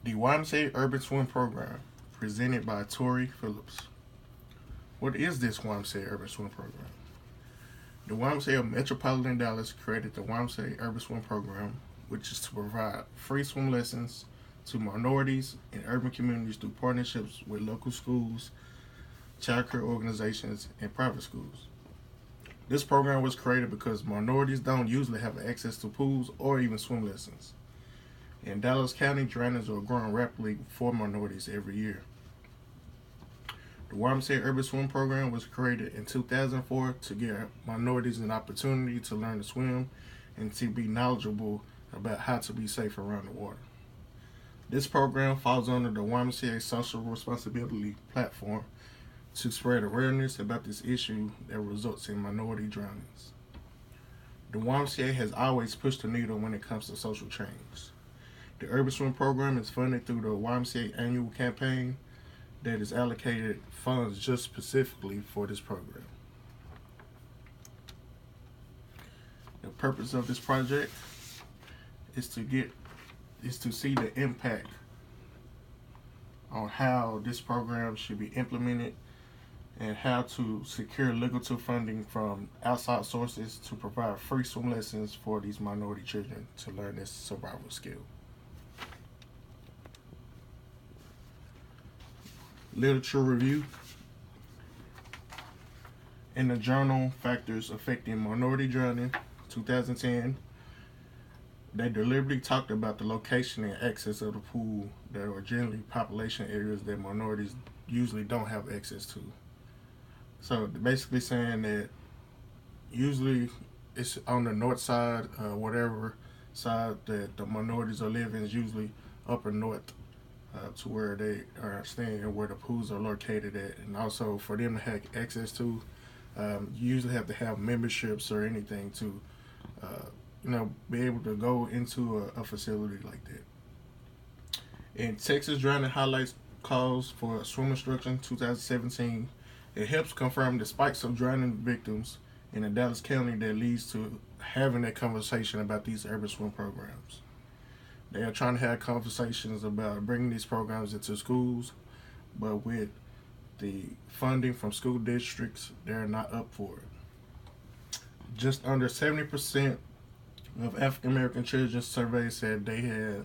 The YMCA Urban Swim Program, presented by Tori Phillips. What is this YMCA Urban Swim Program? The YMCA of Metropolitan Dallas created the YMCA Urban Swim Program, which is to provide free swim lessons to minorities in urban communities through partnerships with local schools, childcare organizations, and private schools. This program was created because minorities don't usually have access to pools or even swim lessons. In Dallas County, drownings are growing rapidly for minorities every year. The YMCA Urban Swim Program was created in 2004 to give minorities an opportunity to learn to swim and to be knowledgeable about how to be safe around the water. This program falls under the YMCA Social Responsibility Platform to spread awareness about this issue that results in minority drownings. The YMCA has always pushed the needle when it comes to social change. The Urban Swim Program is funded through the YMCA annual campaign that is allocated funds just specifically for this program. The purpose of this project is to see the impact on how this program should be implemented and how to secure legal funding from outside sources to provide free swim lessons for these minority children to learn this survival skill. Literature review. In the journal Factors Affecting Minority Drowning, 2010, they deliberately talked about the location and access of the pool that are generally population areas that minorities usually don't have access to. So basically saying that usually it's on the north side, whatever side that the minorities are living is usually upper north, to where they are staying and where the pools are located at. And also for them to have access to, you usually have to have memberships or anything to be able to go into a facility like that. In Texas Drowning Highlights Calls for Swim Instruction 2017, it helps confirm the spikes of drowning victims in the Dallas County that leads to having that conversation about these urban swim programs. They are trying to have conversations about bringing these programs into schools, but with the funding from school districts, they're not up for it. Just under 70% of African American children surveyed said they had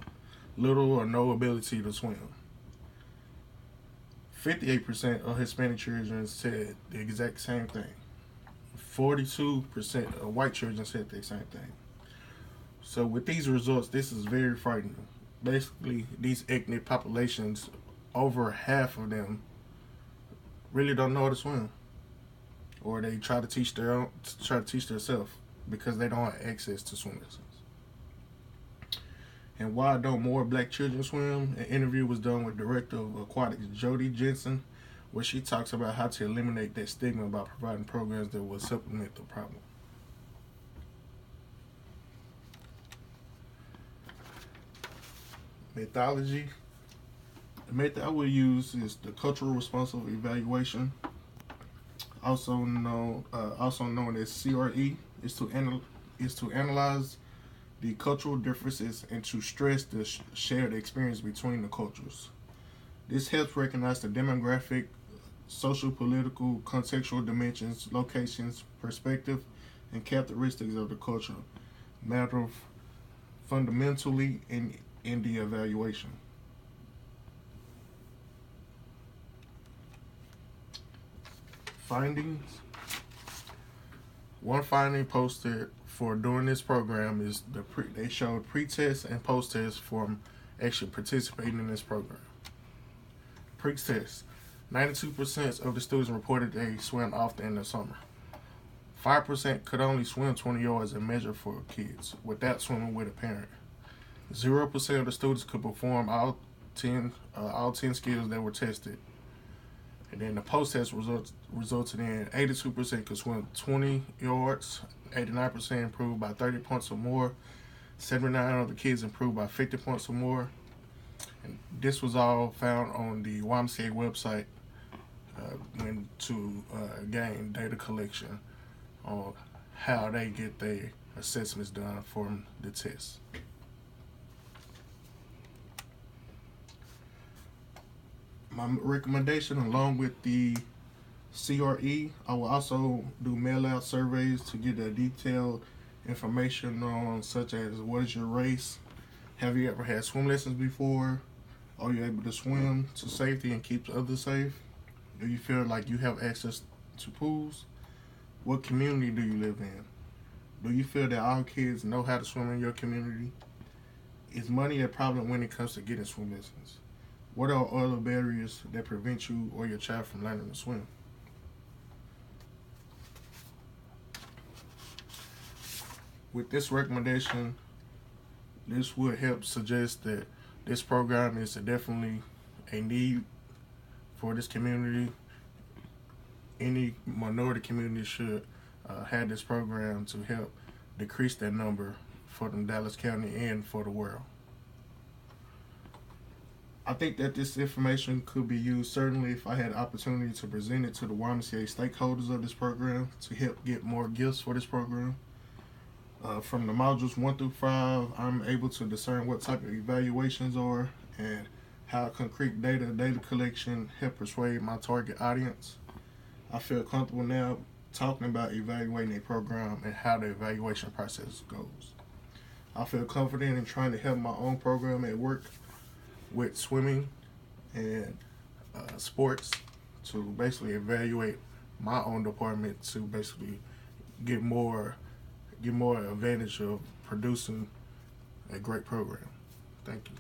little or no ability to swim. 58% of Hispanic children said the exact same thing. 42% of white children said the same thing. So with these results, this is very frightening. Basically, these ethnic populations, over half of them really don't know how to swim, or they try to teach themselves because they don't have access to swim lessons. And why don't more black children swim? An interview was done with Director of Aquatics Jody Jensen, where she talks about how to eliminate that stigma about providing programs that will supplement the problem. Methodology. The method I will use is the cultural responsive evaluation, also known as CRE, is to analyze the cultural differences and to stress the shared experience between the cultures. This helps recognize the demographic, social, political, contextual dimensions, locations, perspective, and characteristics of the culture matter fundamentally in the evaluation. Findings. One finding posted for doing this program is they showed pre-test and post-test from actually participating in this program. Pre-test. 92% of the students reported they swam often in the summer. 5% could only swim 20 yards and measure for kids without swimming with a parent. 0% of the students could perform all 10 skills that were tested. And then the post-test resulted in 82% could swim 20 yards, 89% improved by 30 points or more, 79 of the kids improved by 50 points or more. And this was all found on the YMCA website when to gain data collection on how they get their assessments done from the test. My recommendation, along with the CRE, I will also do mail out surveys to get a detailed information on, such as what is your race, have you ever had swim lessons before, are you able to swim to safety and keep others safe, do you feel like you have access to pools, what community do you live in, do you feel that all kids know how to swim in your community, is money a problem when it comes to getting swim lessons, what are other barriers that prevent you or your child from learning to swim. With this recommendation, this would help suggest that this program is definitely a need for this community. Any minority community should have this program to help decrease that number for the Dallas County and for the world. I think that this information could be used, certainly if I had the opportunity to present it to the YMCA stakeholders of this program to help get more gifts for this program. From the modules 1 through 5, I'm able to discern what type of evaluations are and how concrete data collection help persuade my target audience. I feel comfortable now talking about evaluating a program and how the evaluation process goes. I feel confident in trying to help my own program at work with swimming and sports to basically evaluate my own department to basically get more advantage of producing a great program. Thank you.